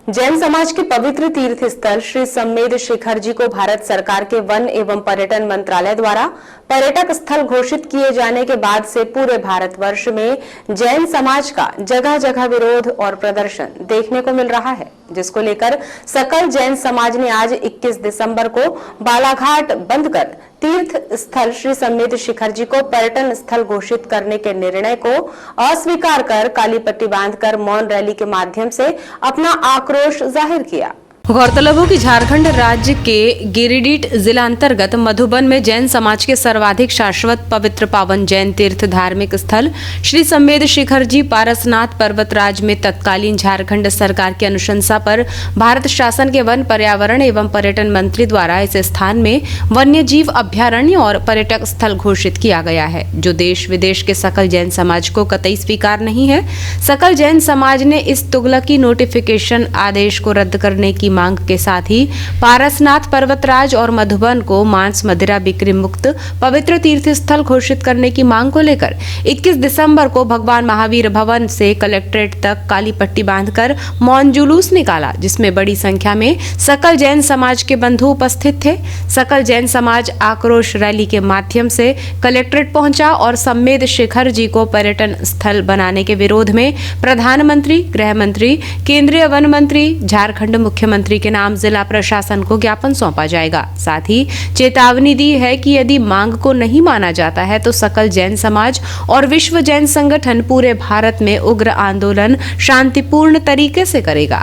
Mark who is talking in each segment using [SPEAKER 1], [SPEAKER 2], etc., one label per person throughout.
[SPEAKER 1] जैन समाज के पवित्र तीर्थ स्थल श्री सम्मेद शिखर जी को भारत सरकार के वन एवं पर्यटन मंत्रालय द्वारा पर्यटक स्थल घोषित किए जाने के बाद से पूरे भारतवर्ष में जैन समाज का जगह जगह विरोध और प्रदर्शन देखने को मिल रहा है, जिसको लेकर सकल जैन समाज ने आज 21 दिसंबर को बालाघाट बंद कर तीर्थ स्थल श्री सम्मेद शिखर जी को पर्यटन स्थल घोषित करने के निर्णय को अस्वीकार कर काली पट्टी बांधकर मौन रैली के माध्यम से अपना आक्रोश जाहिर किया। गौरतलब हो कि झारखंड राज्य के गिरिडीह जिला अंतर्गत मधुबन में जैन समाज के सर्वाधिक शाश्वत पवित्र पावन जैन तीर्थ धार्मिक स्थल श्री सम्मेद शिखर जी पारसनाथ पर्वतराज में तत्कालीन झारखंड सरकार की अनुशंसा पर भारत शासन के वन पर्यावरण एवं पर्यटन मंत्री द्वारा इस स्थान में वन्य जीव अभ्यारण्य और पर्यटक स्थल घोषित किया गया है, जो देश विदेश के सकल जैन समाज को कतई स्वीकार नहीं है। सकल जैन समाज ने इस तुगलकी नोटिफिकेशन आदेश को रद्द करने की मांग के साथ ही पारसनाथ पर्वतराज और मधुबन को मांस मदिरा बिक्री मुक्त पवित्र तीर्थ स्थल घोषित करने की मांग को लेकर 21 दिसंबर को भगवान महावीर भवन से कलेक्ट्रेट तक काली पट्टी बांधकर मौन जुलूस निकाला, जिसमें बड़ी संख्या में सकल जैन समाज के बंधु उपस्थित थे। सकल जैन समाज आक्रोश रैली के माध्यम से कलेक्ट्रेट पहुंचा और सम्मेद शिखर जी को पर्यटन स्थल बनाने के विरोध में प्रधानमंत्री, गृह मंत्री, केंद्रीय वन मंत्री, झारखंड मुख्यमंत्री के नाम जिला प्रशासन को ज्ञापन सौंपा जाएगा। साथ ही चेतावनी दी है कि यदि मांग को नहीं माना जाता है तो सकल जैन समाज और विश्व जैन संगठन पूरे भारत में उग्र आंदोलन शांतिपूर्ण तरीके से करेगा।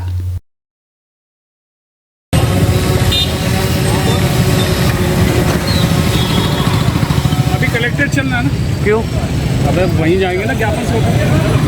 [SPEAKER 2] अभी कलेक्टेड चल रहा है ना? क्यों? अबे वहीं जाएंगे ना ज्ञापन सौंपने।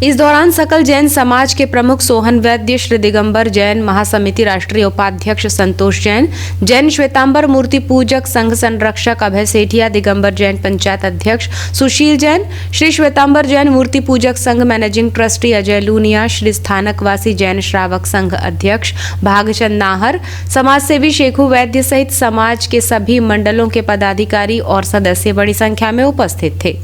[SPEAKER 1] इस दौरान सकल जैन समाज के प्रमुख सोहन वैद्य, श्री दिगंबर जैन महासमिति राष्ट्रीय उपाध्यक्ष संतोष जैन, जैन श्वेतांबर मूर्ति पूजक संघ संरक्षक अभय सेठिया, दिगंबर जैन पंचायत अध्यक्ष सुशील जैन, श्री श्वेतांबर जैन मूर्ति पूजक संघ मैनेजिंग ट्रस्टी अजय लूनिया, श्री स्थानकवासी जैन श्रावक संघ अध्यक्ष भागचंद नाहर, समाज सेवी शेखू वैद्य सहित समाज के सभी मंडलों के पदाधिकारी और सदस्य बड़ी संख्या में उपस्थित थे।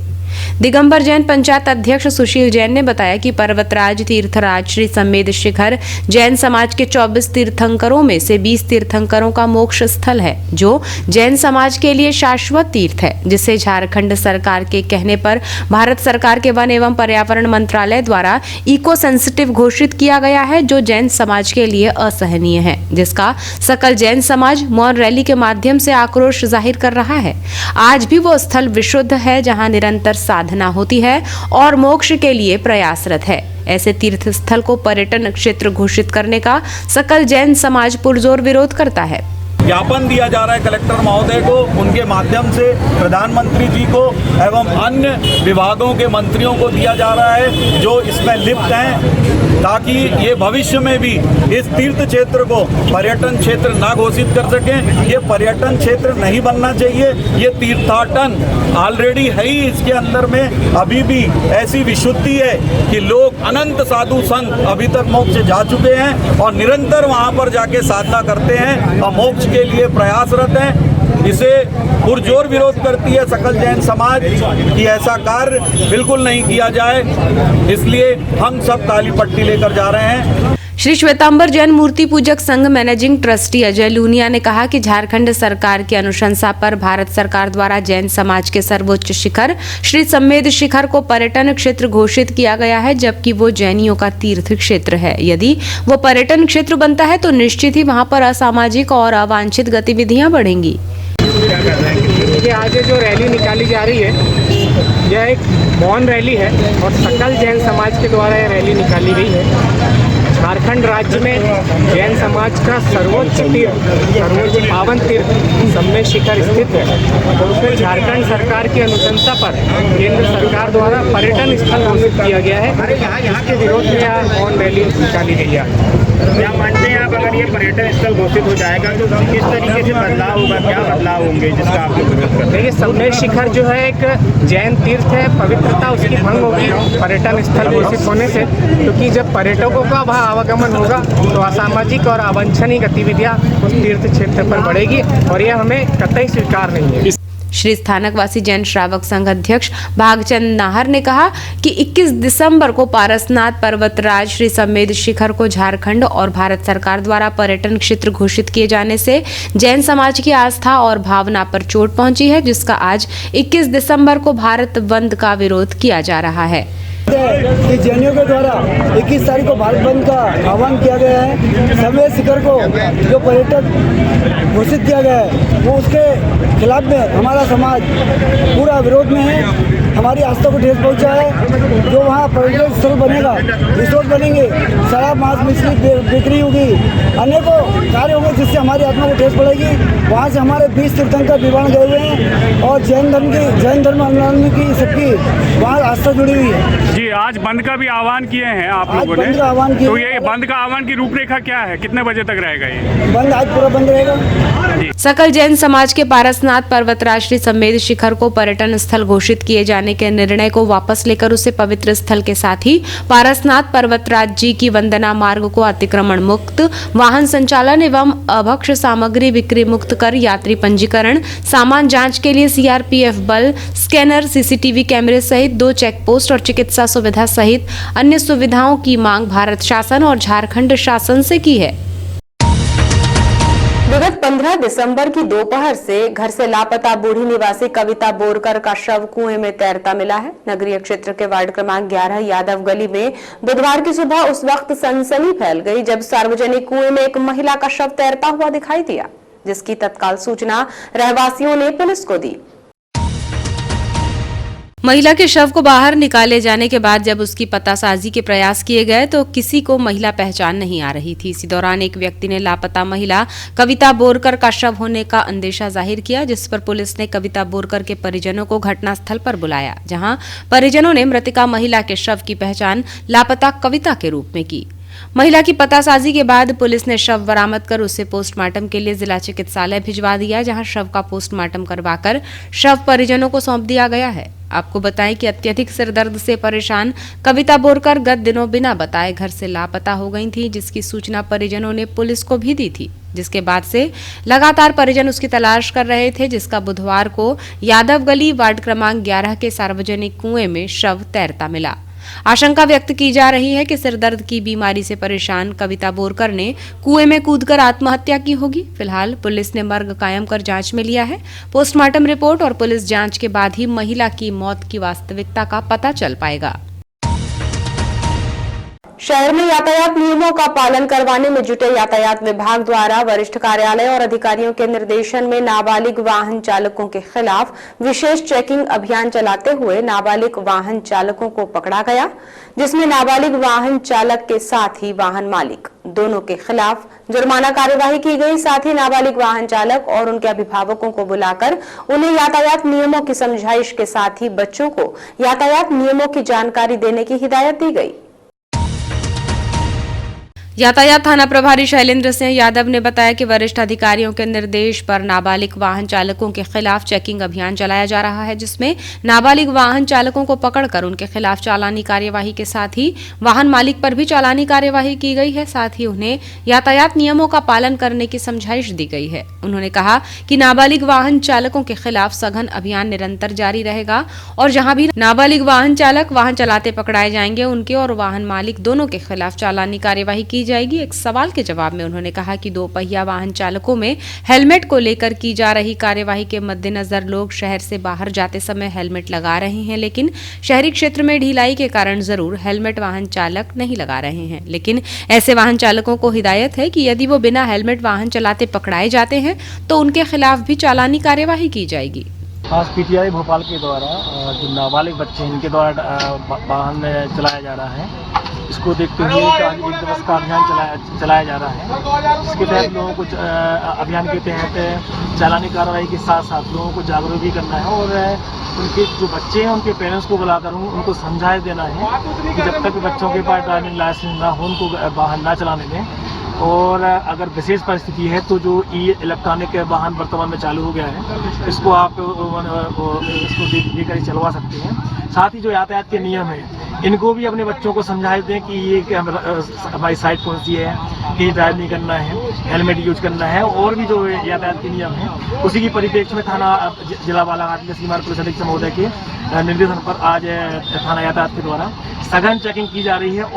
[SPEAKER 1] दिगंबर जैन पंचायत अध्यक्ष सुशील जैन ने बताया कि पर्वतराज तीर्थराज श्री सम्मेद शिखर जैन समाज के 24 तीर्थंकरों में से 20 तीर्थंकरों का मोक्ष स्थल है, जो जैन समाज के लिए शाश्वत तीर्थ है, जिसे झारखंड सरकार के कहने पर भारत सरकार के वन एवं पर्यावरण मंत्रालय द्वारा इको सेंसिटिव घोषित किया गया है, जो जैन समाज के लिए असहनीय है, जिसका सकल जैन समाज मौन रैली के माध्यम से आक्रोश जाहिर कर रहा है। आज भी वो स्थल विशुद्ध है जहाँ निरंतर साधना होती है और मोक्ष के लिए प्रयासरत है। ऐसे तीर्थ स्थल को पर्यटन क्षेत्र घोषित करने का सकल जैन समाज पुरजोर विरोध करता है।
[SPEAKER 3] ज्ञापन दिया जा रहा है कलेक्टर महोदय को, उनके माध्यम से प्रधानमंत्री जी को एवं अन्य विभागों के मंत्रियों को दिया जा रहा है जो इसमें लिप्त हैं, ताकि ये भविष्य में भी इस तीर्थ क्षेत्र को पर्यटन क्षेत्र ना घोषित कर सकें। ये पर्यटन क्षेत्र नहीं बनना चाहिए, ये तीर्थाटन ऑलरेडी है ही। इसके अंदर में अभी भी ऐसी विशुद्धि है कि लोग अनंत साधु संत अभी तक मोक्ष जा चुके हैं और निरंतर वहाँ पर जाके साधना करते हैं और मोक्ष के लिए प्रयासरत हैं। इसे पुरजोर विरोध करती है सकल जैन समाज कि ऐसा कार्य बिल्कुल नहीं किया जाए, इसलिए हम सब काली पट्टी लेकर जा रहे हैं।
[SPEAKER 1] श्री श्वेतांबर जैन मूर्ति पूजक संघ मैनेजिंग ट्रस्टी अजय लूनिया ने कहा कि झारखंड सरकार की अनुशंसा पर भारत सरकार द्वारा जैन समाज के सर्वोच्च शिखर श्री सम्मेद शिखर को पर्यटन क्षेत्र घोषित किया गया है, जबकि वो जैनियों का तीर्थ क्षेत्र है। यदि वो पर्यटन क्षेत्र बनता है तो निश्चित ही वहाँ पर असामाजिक और अवांछित गतिविधियाँ बढ़ेंगी।
[SPEAKER 4] आज जो रैली निकाली जा रही है यह एक मौन रैली है और सकल जैन समाज के द्वारा यह रैली निकाली गई है। झारखंड राज्य में जैन समाज का सर्वोच्च पावन तीर्थ सम्मेद शिखर स्थित है, तो उसमें झारखंड सरकार की अनुशंसा पर केंद्र सरकार द्वारा पर्यटन स्थल घोषित किया गया है। इसके विरोध में यह मौन रैली निकाली गई है।
[SPEAKER 2] क्या मानते हैं आप, अगर ये पर्यटन स्थल घोषित हो जाएगा तो किस तरीके से बदलाव होगा, क्या बदलाव होंगे जिसका आप लोग विरोध करते हैं?
[SPEAKER 4] देखिए, सम्मेद शिखर जो है एक जैन तीर्थ है, पवित्रता उसकी भंग होगी पर्यटन स्थल घोषित होने से, क्योंकि जब पर्यटकों का वहाँ आवागमन होगा तो असामाजिक और अवांछनीय गतिविधियाँ उस तीर्थ क्षेत्र पर बढ़ेगी और यह हमें कतई स्वीकार नहीं है।
[SPEAKER 1] श्री स्थानकवासी जैन श्रावक संघ अध्यक्ष भागचंद नाहर ने कहा कि 21 दिसंबर को पारसनाथ पर्वतराज श्री समेध शिखर को झारखंड और भारत सरकार द्वारा पर्यटन क्षेत्र घोषित किए जाने से जैन समाज की आस्था और भावना पर चोट पहुंची है, जिसका आज 21 दिसंबर को भारत बंद का विरोध किया जा रहा है।
[SPEAKER 5] कि जैनियों के द्वारा 21 तारीख को भारत बंद का आह्वान किया गया है। समेत शिखर को जो पर्यटक घोषित किया गया है वो उसके खिलाफ में हमारा समाज पूरा विरोध में है। हमारी आस्था को ठेस पहुंचा है। जो वहाँ पर्यटन स्थल बनेगा, रिसोर्ट बनेंगे, शराब मांस मछली बिक्री होगी, अनेकों कार्य होंगे जिससे हमारी आत्मा को ठेस पड़ेगी। वहाँ से हमारे 20 तीर्थंकर विवाह गए हुए हैं और जैन धर्म अनुयायियों की सबकी वहाँ आस्था जुड़ी हुई है।
[SPEAKER 6] जी, आज बंद का भी आह्वान किए हैं आप लोगों ने, तो ये बंद का आह्वान की रूपरेखा क्या है, कितने बजे तक रहेगा ये
[SPEAKER 5] बंद? आज पूरा बंद रहेगा।
[SPEAKER 1] सकल जैन समाज के पारसनाथ पर्वतराज श्री समेध शिखर को पर्यटन स्थल घोषित किए जाने के निर्णय को वापस लेकर उसे पवित्र स्थल के साथ ही पारसनाथ पर्वतराज जी की वंदना मार्ग को अतिक्रमण मुक्त, वाहन संचालन एवं अभक्ष्य सामग्री बिक्री मुक्त कर यात्री पंजीकरण, सामान जांच के लिए सीआरपीएफ बल, स्कैनर, सीसीटीवी कैमरे सहित 2 चेक पोस्ट और चिकित्सा सुविधा सहित अन्य सुविधाओं की मांग भारत शासन और झारखंड शासन से की है। विगत 15 दिसंबर की दोपहर से घर से लापता बूढ़ी निवासी कविता बोरकर का शव कुएं में तैरता मिला है। नगरीय क्षेत्र के वार्ड क्रमांक 11 यादव गली में बुधवार की सुबह उस वक्त सनसनी फैल गई जब सार्वजनिक कुएं में एक महिला का शव तैरता हुआ दिखाई दिया, जिसकी तत्काल सूचना रहवासियों ने पुलिस को दी। महिला के शव को बाहर निकाले जाने के बाद जब उसकी पतासाजी के प्रयास किए गए तो किसी को महिला पहचान नहीं आ रही थी। इसी दौरान एक व्यक्ति ने लापता महिला कविता बोरकर का शव होने का अंदेशा जाहिर किया, जिस पर पुलिस ने कविता बोरकर के परिजनों को घटनास्थल पर बुलाया, जहां परिजनों ने मृतका महिला के शव की पहचान लापता कविता के रूप में की। महिला की पतासाजी के बाद पुलिस ने शव बरामद कर उसे पोस्टमार्टम के लिए जिला चिकित्सालय भिजवा दिया, जहां शव का पोस्टमार्टम करवाकर शव परिजनों को सौंप दिया गया है। आपको बताएं कि अत्यधिक सिरदर्द से परेशान कविता बोरकर गत दिनों बिना बताए घर से लापता हो गई थी, जिसकी सूचना परिजनों ने पुलिस को भी दी थी, जिसके बाद से लगातार परिजन उसकी तलाश कर रहे थे, जिसका बुधवार को यादव गली वार्ड क्रमांक 11 के सार्वजनिक कुएं में शव तैरता मिला। आशंका व्यक्त की जा रही है कि सिरदर्द की बीमारी से परेशान कविता बोरकर ने कुएं में कूदकर आत्महत्या की होगी। फिलहाल पुलिस ने मर्ग कायम कर जांच में लिया है। पोस्टमार्टम रिपोर्ट और पुलिस जांच के बाद ही महिला की मौत की वास्तविकता का पता चल पाएगा। शहर में यातायात नियमों का पालन करवाने में जुटे यातायात विभाग द्वारा वरिष्ठ कार्यालय और अधिकारियों के निर्देशन में नाबालिग वाहन चालकों के खिलाफ विशेष चेकिंग अभियान चलाते हुए नाबालिग वाहन चालकों को पकड़ा गया, जिसमें नाबालिग वाहन चालक के साथ ही वाहन मालिक दोनों के खिलाफ जुर्माना कार्यवाही की गई। साथ ही नाबालिग वाहन चालक और उनके अभिभावकों को बुलाकर उन्हें यातायात नियमों की समझाइश के साथ ही बच्चों को यातायात नियमों की जानकारी देने की हिदायत दी गई। यातायात थाना प्रभारी शैलेंद्र सिंह यादव ने बताया कि वरिष्ठ अधिकारियों के निर्देश पर नाबालिग वाहन चालकों के खिलाफ चेकिंग अभियान चलाया जा रहा है, जिसमें नाबालिग वाहन चालकों को पकड़कर उनके खिलाफ चालानी कार्यवाही के साथ ही वाहन मालिक पर भी चालानी कार्यवाही की गई है। साथ ही उन्हें यातायात नियमों का पालन करने की समझाइश दी गई है। उन्होंने कहा कि नाबालिग वाहन चालकों के खिलाफ सघन अभियान निरंतर जारी रहेगा और जहां भी नाबालिग वाहन चालक वाहन चलाते पकड़ाए जाएंगे, उनके और वाहन मालिक दोनों के खिलाफ चालानी कार्यवाही की जाएगी। एक सवाल के जवाब में उन्होंने कहा कि 2 पहिया वाहन चालकों में हेलमेट को लेकर की जा रही कार्यवाही के मद्देनजर लोग शहर से बाहर जाते समय हेलमेट लगा रहे हैं, लेकिन शहरी क्षेत्र में ढिलाई के कारण जरूर हेलमेट वाहन चालक नहीं लगा रहे हैं। लेकिन ऐसे वाहन चालकों को हिदायत है कि यदि वो बिना हेलमेट वाहन चलाते पकड़ाए जाते हैं तो उनके खिलाफ भी चालानी कार्यवाही की जाएगी।
[SPEAKER 7] आज पीटीआई भोपाल के द्वारा जो नाबालिग बच्चे हैं इनके द्वारा वाहन चलाया जा रहा है, इसको देखते हुए आज 1 दिवस का अभियान चलाया जा रहा है, जिसके तहत लोगों को अभियान के तहत चालानी कार्रवाई के साथ साथ लोगों को जागरूक भी करना है और उनके जो बच्चे हैं उनके पेरेंट्स को बुलाकर उनको समझाए देना है कि जब तक बच्चों के पास ड्राइविंग लाइसेंस ना हो उनको वाहन ना चलाने दें। और अगर विशेष परिस्थिति है तो जो इलेक्ट्रॉनिक वाहन वर्तमान में चालू हो गया है, इसको आप इसको देकर ही चलवा सकते हैं। साथ ही जो यातायात के नियम हैं, इनको भी अपने बच्चों को समझा दें कि ये हमारी साइड कौन सी है, तेज ड्राइव नहीं करना है, हेलमेट यूज करना है, और भी जो यातायात के नियम हैं उसी की परिप्रेक्ष्य में थाना जिला बालाघाट में सीमांत पुलिस अधीक्षक महोदय के निर्देशन पर आज थाना यातायात के द्वारा सघन चेकिंग की जा रही है